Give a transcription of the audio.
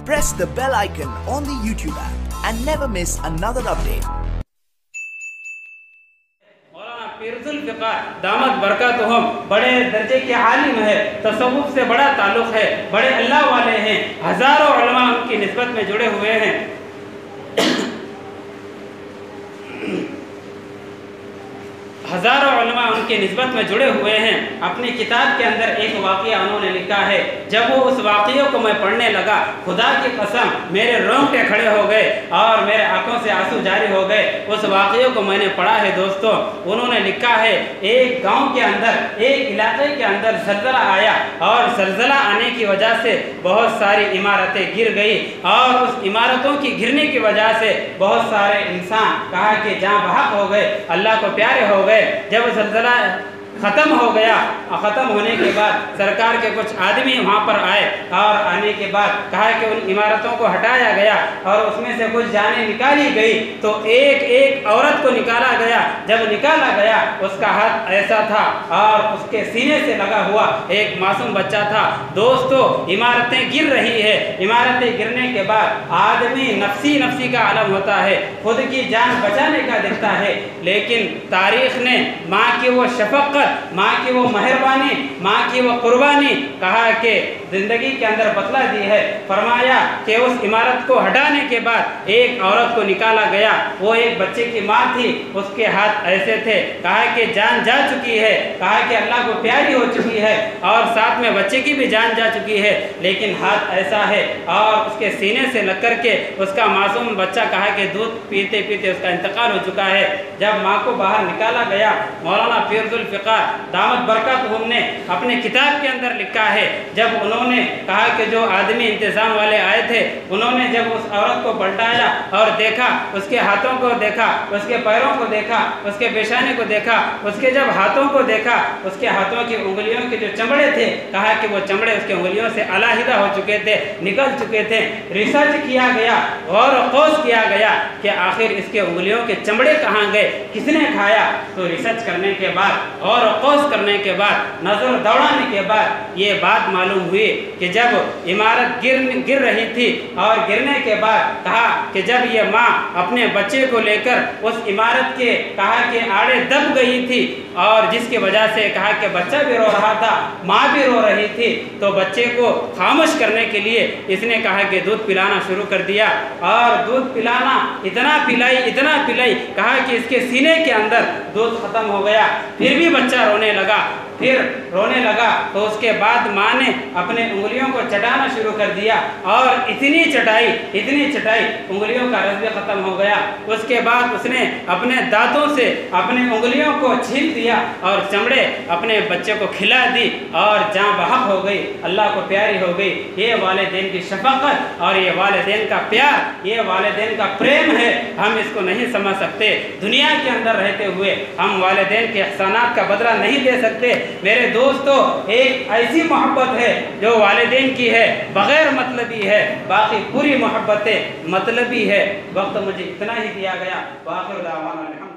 Press the bell icon on the YouTube app and never miss another update. दामत बरकतुहुम बड़े दर्जे के आलिम है, तसव्वुफ से बड़ा ताल्लुक़ है, बड़े अल्लाह वाले हैं, हज़ारों उलमा उनकी निस्बत में जुड़े हुए हैं। हज़ारों उलमा उनके निस्बत में जुड़े हुए हैं। अपनी किताब के अंदर एक वाक़या उन्होंने लिखा है, जब वो उस वाक़ये को मैं पढ़ने लगा, खुदा की कसम मेरे रोंगटे खड़े हो गए और मेरे आंखों से आंसू जारी हो गए। उस वाक़ये को मैंने पढ़ा है दोस्तों। उन्होंने लिखा है, एक गांव के अंदर, एक इलाके के अंदर ज़लज़ला आया और ज़लज़ला आने की वजह से बहुत सारी इमारतें गिर गई और उस इमारतों की गिरने की वजह से बहुत सारे इंसान कहा कि जाँ बहक हो गए, अल्लाह को प्यारे हो गए। जब ज़लज़ला ख़त्म हो गया, ख़त्म होने के बाद सरकार के कुछ आदमी वहाँ पर आए और आने के बाद कहा कि उन इमारतों को हटाया गया और उसमें से कुछ जानें निकाली गई। तो एक एक औरत को निकाला गया। जब निकाला गया उसका हाथ ऐसा था और उसके सीने से लगा हुआ एक मासूम बच्चा था। दोस्तों, इमारतें गिर रही है। इमारतें गिरने के बाद आदमी नफसी नफसी का आलम होता है, खुद की जान बचाने का दिखता है। लेकिन तारीख़ ने माँ की वो शफ़क़त, माँ की वो मेहरबानी, माँ की वो कुर्बानी कहा कि ज़िंदगी के अंदर बतला दी है। फरमाया कि उस इमारत को हटाने के बाद एक औरत को निकाला गया। वो एक बच्चे की माँ थी, उसके हाथ ऐसे थे। कहा कि जान जा चुकी है, कहा कि अल्लाह को प्यारी हो चुकी है और साथ में बच्चे की भी जान जा चुकी है, लेकिन हाथ ऐसा है। और उसके सीने से लग कर के उसका मासूम बच्चा कहा कि दूध पीते पीते उसका इंतकाल हो चुका है। जब माँ को बाहर निकाला गया, मौलाना पीर जुल फ़िक़ार दामत बरकतुहुम ने अपने किताब के अंदर लिखा है, जब उन्होंने कहा कि जो आदमी इंतज़ाम वाले आए थे, उन्होंने जब उस औरत को पलटाया और देखा, उसके हाथों को देखा, उसके पैरों को देखा, उसके पेशाने को देखा, उसके जब हाथों को देखा, उसके हाथों की उंगलियों के जो चमड़े थे, कहा कि वो चमड़े उसके उंगलियों से अलहदा हो चुके थे, निकल चुके थे। रिसर्च किया गया, गौर क़ौस किया गया कि आखिर इसके उंगलियों के चमड़े कहाँ गए, किसने खाया। तो रिसर्च करने के बाद और क़ौस करने के बाद, नज़र दौड़ाने के बाद ये बात मालूम हुई कि जब इमारत गिर रही थी और गिरने के बाद कहा कि जब ये माँ अपने बच्चे को लेकर उस इमारत के कहा कि आड़े दब गई थी और जिसकी वजह से कहा कि बच्चा भी रो रहा था, माँ भी रो रही थी, तो बच्चे को खामोश करने के लिए इसने कहा कि दूध पिलाना शुरू कर दिया। और दूध पिलाना इतना पिलाई, कहा कि इसके सीने के अंदर दूध ख़त्म हो गया। फिर भी बच्चा रोने लगा। तो उसके बाद माँ ने अपने उंगलियों को चटाना शुरू कर दिया और इतनी चटाई उंगलियों का रस भी ख़त्म हो गया। उसके बाद उसने अपने दांतों से अपने उंगलियों को छील दिया और चमड़े अपने बच्चे को खिला दी और जाँ बहक हो गई, अल्लाह को प्यारी हो गई। ये वालिदैन की शफ़क़त और ये वालिदैन का प्यार, ये वालिदैन का प्रेम है। हम इसको नहीं समझ सकते। दुनिया के अंदर रहते हुए हम वालिदैन के एहसानात का बदला नहीं दे सकते। मेरे दोस्तों, एक ऐसी मोहब्बत है जो वालिदैन की है, बग़ैर मतलबी है, बाकी पूरी मोहब्बतें मतलबी है। वक्त मुझे इतना ही दिया गया। वाखिर दावाना